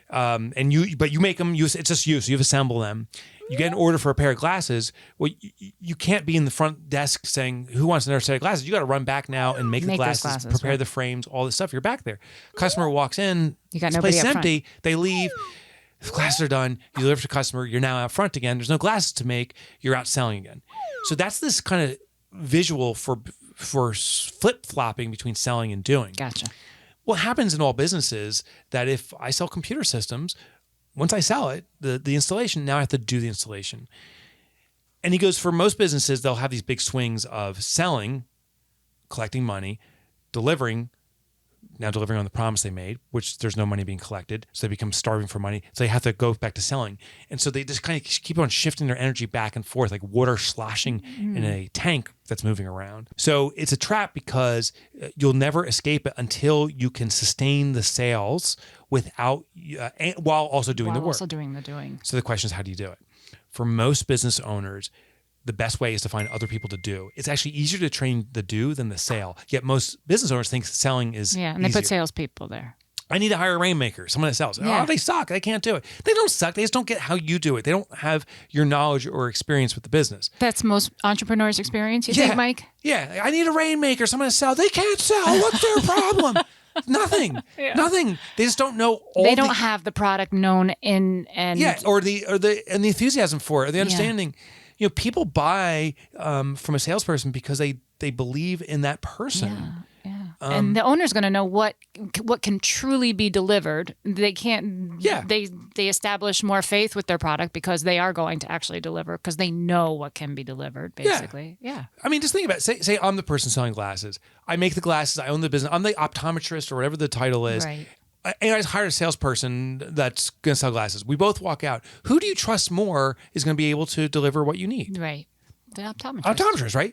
But you make them, it's just you, so you assemble them. You get an order for a pair of glasses. Well, you can't be in the front desk saying, who wants another set of glasses? You got to run back now and make the glasses, prepare the frames, all this stuff. You're back there. Customer walks in, you got this nobody place is up empty, front. They leave. The glasses are done. You deliver to the customer. You're now out front again. There's no glasses to make. You're out selling again. So that's this kind of visual for flip-flopping between selling and doing. Gotcha. What happens in all businesses that if I sell computer systems, once I sell it, the installation, now I have to do the installation. And he goes, for most businesses, they'll have these big swings of selling, collecting money, delivering on the promise they made, which there's no money being collected. So they become starving for money. So they have to go back to selling. And so they just kind of keep on shifting their energy back and forth, like water sloshing in a tank that's moving around. So it's a trap because you'll never escape it until you can sustain the sales while also doing the work. Also doing the doing. So the question is, how do you do it? For most business owners, the best way is to find other people to do. It's actually easier to train the do than the sale. Yet most business owners think selling is and easier. they put salespeople there. I need to hire a rainmaker, someone that sells. Yeah. Oh, they suck. They can't do it. They don't suck. They just don't get how you do it. They don't have your knowledge or experience with the business. That's most entrepreneurs' experience, you think, Mike? Yeah. I need a rainmaker, someone to sell. They can't sell. What's their problem? Nothing. Nothing. They just don't know They don't have the product known or the enthusiasm for it, or the understanding. You know, people buy from a salesperson because they believe in that person. Yeah. And the owner's going to know what can truly be delivered. They can't. Yeah. They establish more faith with their product because they are going to actually deliver because they know what can be delivered. Basically, yeah. I mean, just think about it. Say I'm the person selling glasses. I make the glasses. I own the business. I'm the optometrist or whatever the title is. Right. and I hired a salesperson that's going to sell glasses. We both walk out. Who do you trust more is going to be able to deliver what you need? Right. The optometrist. Optometrist, right?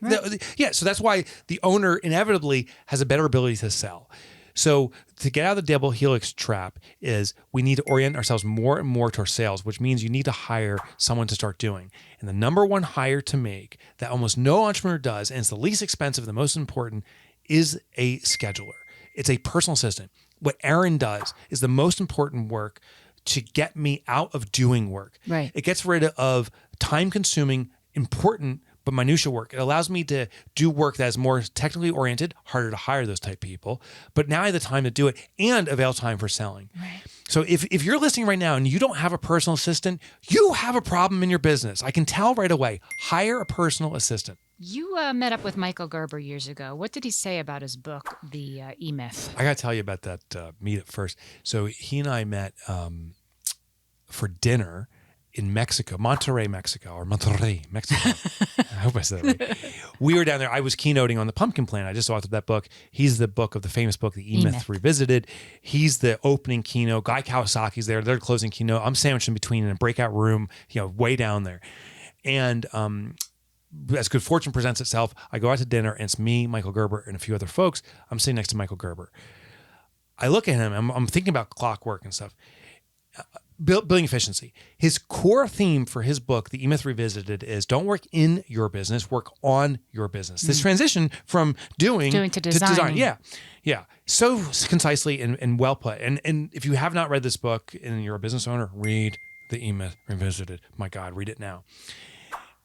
Yeah. So that's why the owner inevitably has a better ability to sell. So to get out of the double helix trap is we need to orient ourselves more and more towards sales, which means you need to hire someone to start doing. And the number one hire to make that almost no entrepreneur does, and it's the least expensive, the most important, is a scheduler. It's a personal assistant. What Aaron does is the most important work to get me out of doing work. Right. It gets rid of time-consuming, important, but minutia work. It allows me to do work that is more technically oriented, harder to hire those type people. But now I have the time to do it and avail time for selling. Right. So if you're listening right now and you don't have a personal assistant, you have a problem in your business. I can tell right away. Hire a personal assistant. You met up with Michael Gerber years ago. What did he say about his book, The E-Myth? I got to tell you about that meetup first. So he and I met for dinner in Mexico, Monterrey, Mexico. I hope I said that right. We were down there. I was keynoting on the Pumpkin Plan. I just authored that book. He's the book of the famous book, The E-Myth Revisited. He's the opening keynote. Guy Kawasaki's there. They're the closing keynote. I'm sandwiched in between in a breakout room, way down there. And as good fortune presents itself, I go out to dinner, and it's me, Michael Gerber, and a few other folks. I'm sitting next to Michael Gerber. I look at him. I'm thinking about clockwork and stuff. Building efficiency. His core theme for his book, The E-Myth Revisited, is don't work in your business, work on your business. This transition from doing to design. Yeah. So concisely and well put. And if you have not read this book and you're a business owner, read The E-Myth Revisited. My God, read it now.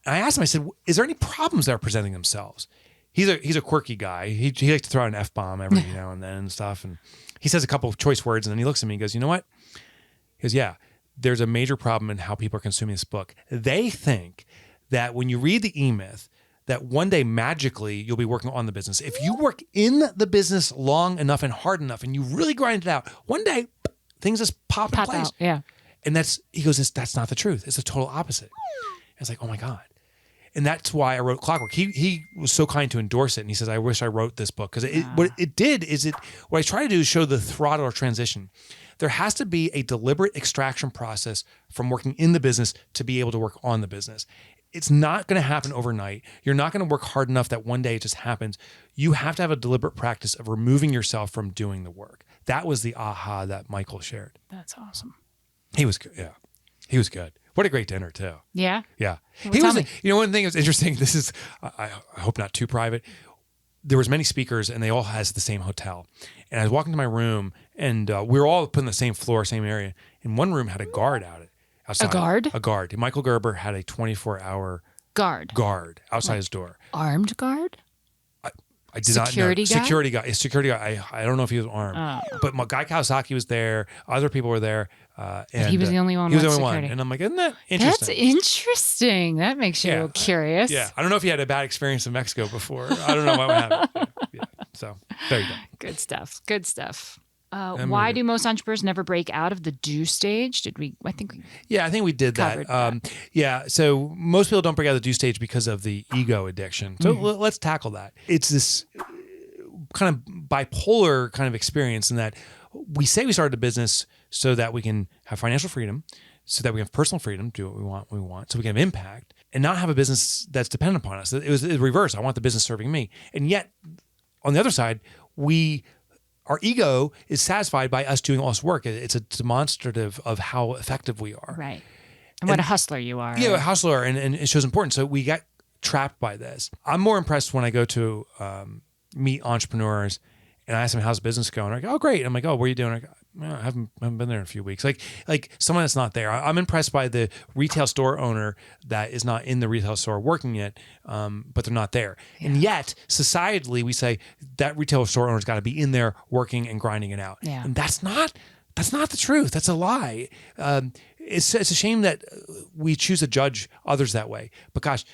And I asked him, I said, is there any problems that are presenting themselves? He's a quirky guy. He likes to throw out an F-bomb every now and then and stuff. And he says a couple of choice words, and then he looks at me and goes, you know what? He goes, yeah, there's a major problem in how people are consuming this book. They think that when you read the E-Myth, that one day magically you'll be working on the business. If you work in the business long enough and hard enough and you really grind it out, one day things just pop in place. Out, yeah. And he goes, that's not the truth. It's the total opposite. I was like, oh my God. And that's why I wrote Clockwork. He was so kind to endorse it. And he says, I wish I wrote this book. Because what it did is what I try to do is show the throttle or transition. There has to be a deliberate extraction process from working in the business to be able to work on the business. It's not going to happen overnight. You're not going to work hard enough that one day it just happens. You have to have a deliberate practice of removing yourself from doing the work. That was the aha that Michael shared. That's awesome. He was good. Yeah. He was good. What a great dinner too. Yeah. Yeah. Well, He was, one thing that was interesting, this is, I hope not too private. There was many speakers and they all has the same hotel. And I was walking to my room and we were all put in the same floor, same area. And one room had a guard outside. A guard? A guard. Michael Gerber had a 24-hour guard outside his door. Armed guard? I did not know. Security guy? Security guy. I don't know if he was armed. But my guy Kawasaki was there. Other people were there. And he was the only one. He was the with only security. one. And I'm like, isn't that interesting? That's interesting. That makes you curious. Yeah. I don't know if he had a bad experience in Mexico before. I don't know what happened. Yeah. So there you go. Good stuff. Why do most entrepreneurs never break out of the do stage? I think we did that. Yeah. So most people don't break out of the do stage because of the ego addiction. So let's tackle that. It's this kind of bipolar kind of experience in that we say we started a business so that we can have financial freedom, so that we have personal freedom, do what we want, so we can have impact and not have a business that's dependent upon us. It was the reverse. I want the business serving me. And yet on the other side, our ego is satisfied by us doing all this work. It's a demonstrative of how effective we are. Right. And what a hustler you are. Yeah, a hustler, and it shows importance. So we got trapped by this. I'm more impressed when I go to meet entrepreneurs and I ask them, how's business going? I go, oh, great. I'm like, oh, what are you doing? I go, I haven't been there in a few weeks. Like someone that's not there. I'm impressed by the retail store owner that is not in the retail store working it, but they're not there. Yeah. And yet, societally, we say that retail store owner's got to be in there working and grinding it out. Yeah. And that's not the truth. That's a lie. It's a shame that we choose to judge others that way. But gosh,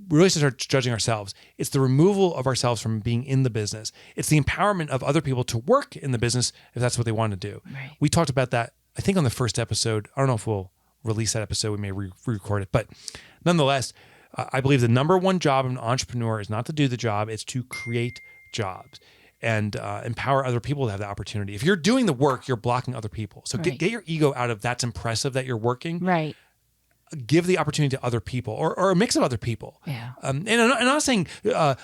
we really start judging ourselves. It's the removal of ourselves from being in the business. It's the empowerment of other people to work in the business if that's what they want to do. Right. We talked about that, I think, on the first episode. I don't know if we'll release that episode. We may re-record it. But nonetheless, I believe the number one job of an entrepreneur is not to do the job. It's to create jobs. and empower other people to have the opportunity. If you're doing the work, you're blocking other people. So Right. get your ego out of that's impressive that you're working. Right. Give the opportunity to other people or a mix of other people. Yeah. And I'm not saying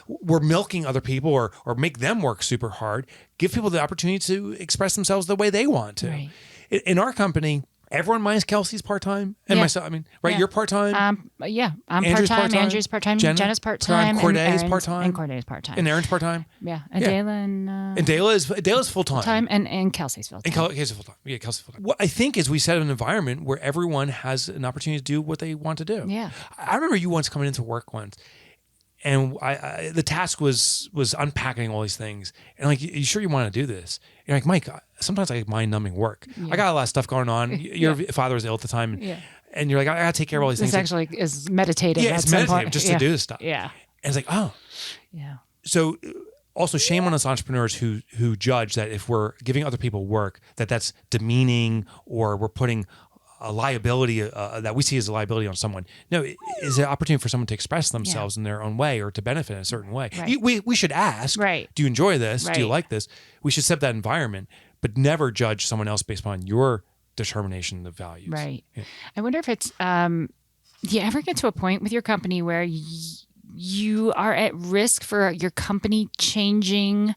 we're milking other people or make them work super hard. Give people the opportunity to express themselves the way they want to. Right. In our company, everyone minus Kelsey's part-time and Yeah. myself. I mean, right? Yeah. You're part-time. Yeah, I'm Andrew's part-time. part-time. Andrew's part-time. Jenna's Jenna's part-time. Corday's and part-time. And Corday's part-time. And Aaron's part-time. Yeah. And Dayla And Dayla's full-time. time and Kelsey's full-time. And Kelsey's full-time. Yeah, Kelsey's full-time. What I think is we set an environment where everyone has an opportunity to do what they want to do. Yeah. I remember you once coming into work once, and the task was unpacking all these things. And like, you sure you want to do this? You're like, Mike, sometimes I mind-numbing work. I got a lot of stuff going on. Your father was ill at the time. And you're like, I got to take care of all these This things. actually is meditative. Yeah, at it's some meditative point. just to do this stuff. Yeah. And it's like, oh. Yeah. So also shame on us entrepreneurs who judge that if we're giving other people work, that's demeaning or we're putting a liability that we see as a liability on someone. No, it is an opportunity for someone to express themselves in their own way or to benefit in a certain way. Right. We should ask, Right. do you enjoy this? Do you Right. like this? We should set that environment, but never judge someone else based upon your determination of values. Right. Yeah. I wonder if it's, do you ever get to a point with your company where you are at risk for your company changing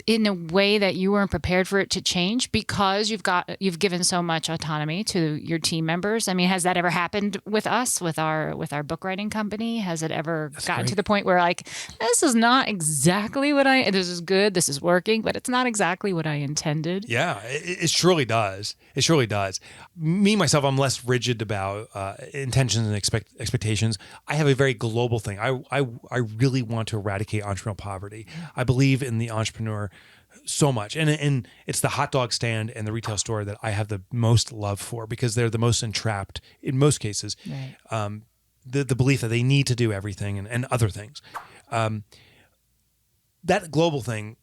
in a way that you weren't prepared for it to change because you've given so much autonomy to your team members? I mean, has that ever happened with us, with our book writing company? Has it ever gotten to the point where like, this is not exactly this is good, this is working, but it's not exactly what I intended? Yeah, it surely does. It surely does. Me, myself, I'm less rigid about intentions and expectations. I have a very global thing. I really want to eradicate entrepreneurial poverty. I believe in the entrepreneur so much. And it's the hot dog stand and the retail store that I have the most love for because they're the most entrapped in most cases. Right. The belief that they need to do everything and other things. That global thing,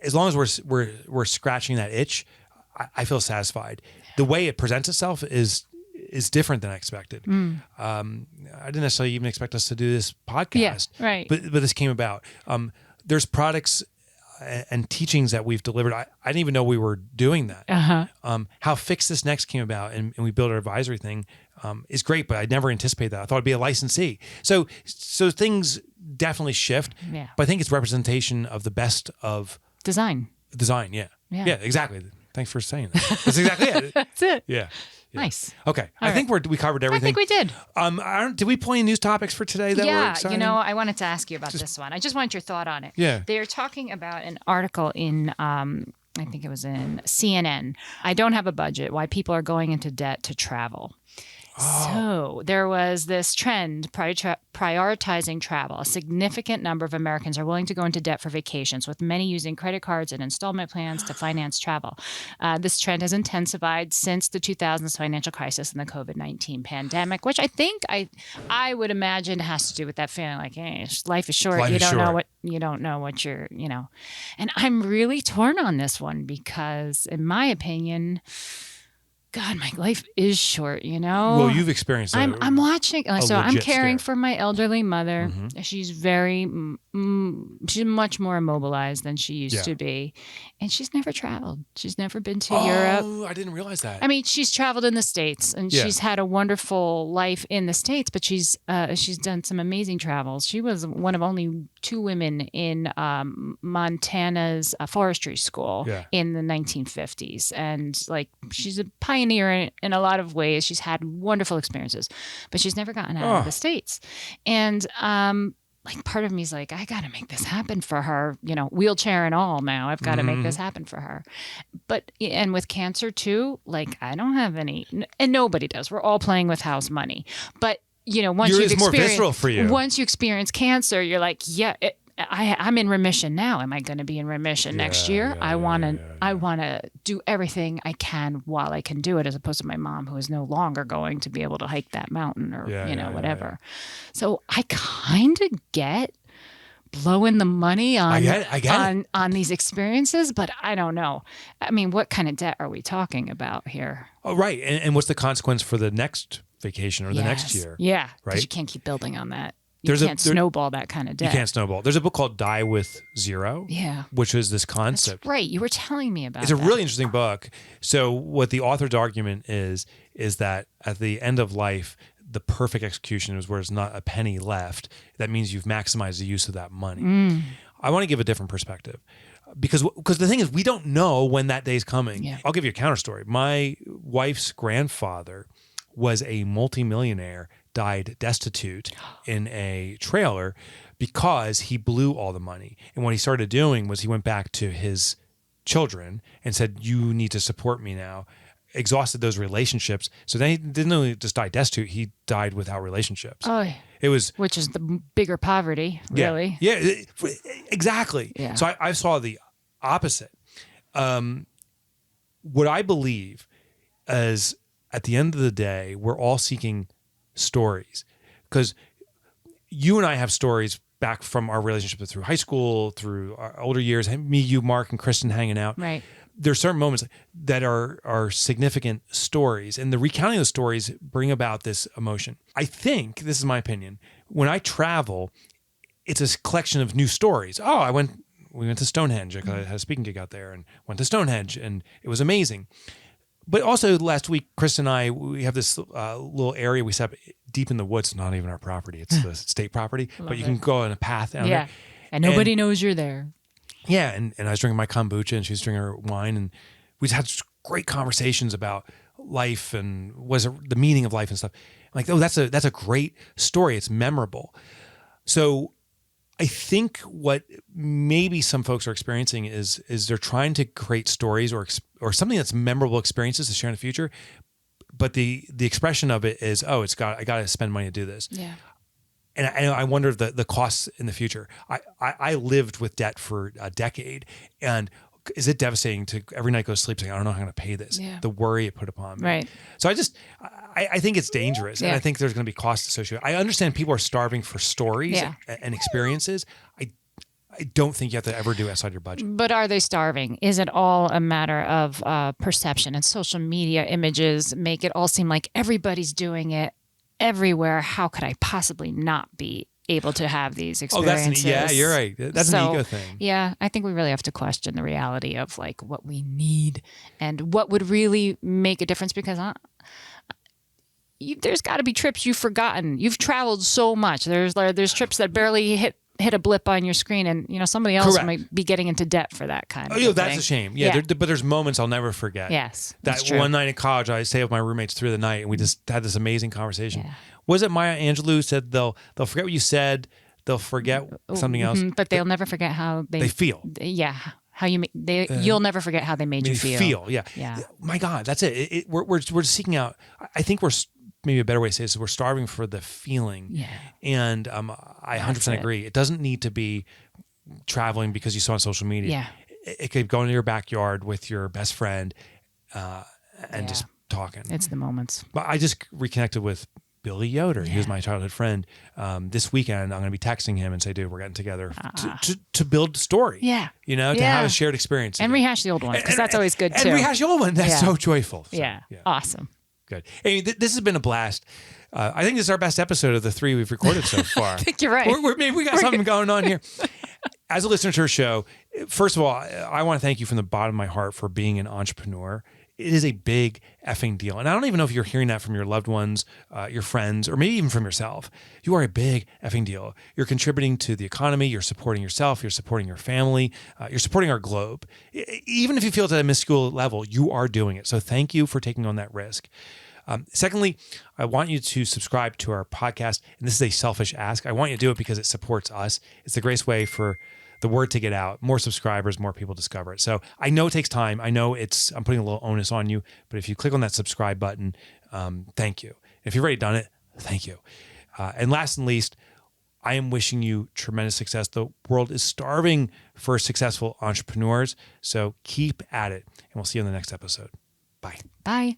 as long as we're scratching that itch, I feel satisfied. The way it presents itself is different than I expected. I didn't necessarily even expect us to do this podcast. Yeah, right. But this came about. There's products and teachings that we've delivered. I didn't even know we were doing that. How Fix This Next came about and we built our advisory thing is great, but I never anticipated that. I thought it'd be a licensee. So things definitely shift. Yeah. But I think it's representation of the best of Design. design. Yeah. Yeah. Yeah, exactly. Thanks for saying that. That's exactly it. That's it. Yeah. Nice. Okay. I think we covered I everything. think we did. Did we pull any news topics for today that were exciting? I wanted to ask you about this one. I just want your thought on it. Yeah. They're talking about an article in, I think it was in CNN. I don't have a budget. Why people are going into debt to travel. So there was this trend prioritizing travel. A significant number of Americans are willing to go into debt for vacations, with many using credit cards and installment plans to finance travel. This trend has intensified since the 2000s financial crisis and the COVID-19 pandemic, which I think I would imagine has to do with that feeling like, hey, life is short. You don't know what you're. And I'm really torn on this one because, in my opinion, God, my life is short, Well, you've experienced that. I'm watching. So I'm caring scare. for my elderly mother. Mm-hmm. She's she's much more immobilized than she used to be. And she's never traveled. She's never been to Europe. Oh, I didn't realize that. I mean, she's traveled in the States and she's had a wonderful life in the States, but she's done some amazing travels. She was one of only 2 women in Montana's forestry school in the 1950s. And like, she's a pioneer in a lot of ways. She's had wonderful experiences, but she's never gotten out of the States. And like, part of me is like, I got to make this happen for her, wheelchair and all now. I've got to make this happen for her. But, and with cancer too, like, I don't have any, and nobody does. We're all playing with house money. But, once it's more visceral for you. Once you experience cancer, you're like, I'm in remission now. Am I going to be in remission next year? I want to do everything I can while I can do it, as opposed to my mom, who is no longer going to be able to hike that mountain or whatever. So I kind of get blowing the money on on these experiences, but I don't know. I mean, what kind of debt are we talking about here? Oh, right. And what's the consequence for the next vacation or the next year? Yeah, right. Because you can't keep building on that. You can't snowball that kind of debt. You can't snowball. There's a book called Die with Zero, which is this concept. That's right. You were telling me about it. It's a really interesting book. So what the author's argument is that at the end of life, the perfect execution is where there's not a penny left. That means you've maximized the use of that money. I want to give a different perspective because the thing is, we don't know when that day's coming. Yeah. I'll give you a counter story. My wife's grandfather was a multimillionaire, died destitute in a trailer because he blew all the money. And what he started doing was he went back to his children and said, you need to support me now. Exhausted those relationships. So then he didn't only just die destitute, he died without relationships. Oh, which is the bigger poverty, really. Yeah, exactly. Yeah. So I saw the opposite. What I believe is at the end of the day, we're all seeking stories because you and I have stories back from our relationship through high school, through our older years, me, you, Mark, and Kristen hanging out. Right. There's certain moments that are significant stories, and the recounting of the stories bring about this emotion. I think, this is my opinion, when I travel, it's a collection of new stories. Oh, we went to Stonehenge. I had a speaking gig out there and went to Stonehenge, and it was amazing. But also last week, Chris and I, we have this little area we set up deep in the woods. It's not even our property. It's the state property, but you can go on a path down there. And nobody knows you're there. Yeah, and I was drinking my kombucha and she was drinking her wine, and we just had great conversations about life and the meaning of life and stuff. I'm like, oh, that's a great story. It's memorable. So I think what maybe some folks are experiencing is they're trying to create stories or something that's memorable experiences to share in the future, but the expression of it is, oh, I got to spend money to do this. Yeah. And I wonder the costs in the future. I lived with debt for a decade, and is it devastating to every night go to sleep saying, I don't know how I'm going to pay this, the worry it put upon me. Right. So I think it's dangerous, and I think there's going to be costs associated. I understand people are starving for stories and experiences. I don't think you have to ever do outside your budget. But are they starving? Is it all a matter of perception? And social media images make it all seem like everybody's doing it everywhere. How could I possibly not be able to have these experiences? You're right. That's an ego thing. Yeah, I think we really have to question the reality of like what we need and what would really make a difference, because there's got to be trips you've forgotten. You've traveled so much. There's trips that barely hit a blip on your screen, and somebody else might be getting into debt for that kind of thing. That's a shame. Yeah. But there's moments I'll never forget. Yes, that one night in college, I stayed with my roommates through the night, and we just had this amazing conversation. Yeah. Was it Maya Angelou said they'll forget what you said, they'll forget something else, but they'll never forget how they feel. Yeah, how you'll never forget how they made you feel. Yeah. My God, that's it. We're seeking out. I think we're. Maybe a better way to say this is we're starving for the feeling. Yeah. And I 100% agree. It doesn't need to be traveling because you saw on social media. Yeah. It could go into your backyard with your best friend and just talking. It's the moments. But I just reconnected with Billy Yoder. He was my childhood friend. This weekend, I'm going to be texting him and say, dude, we're getting together to build a story. Yeah. To have a shared experience. And rehash the old one, because that's always good too. And rehash the old one. That's so joyful. So, yeah. Awesome. Good. Hey, this has been a blast. I think this is our best episode of the 3 we've recorded so far. I think you're right. Maybe we got something going on here. As a listener to our show, first of all, I want to thank you from the bottom of my heart for being an entrepreneur. It is a big effing deal. And I don't even know if you're hearing that from your loved ones, your friends, or maybe even from yourself. You are a big effing deal. You're contributing to the economy. You're supporting yourself. You're supporting your family. You're supporting our globe. Even if you feel it's at a minuscule level, you are doing it. So thank you for taking on that risk. Secondly, I want you to subscribe to our podcast. And this is a selfish ask. I want you to do it because it supports us. It's the greatest way for the word to get out. More subscribers, more people discover it. So I know it takes time. I know I'm putting a little onus on you, but if you click on that subscribe button, thank you. If you've already done it, thank you. And last and least, I am wishing you tremendous success. The world is starving for successful entrepreneurs. So keep at it, and we'll see you in the next episode. Bye. Bye.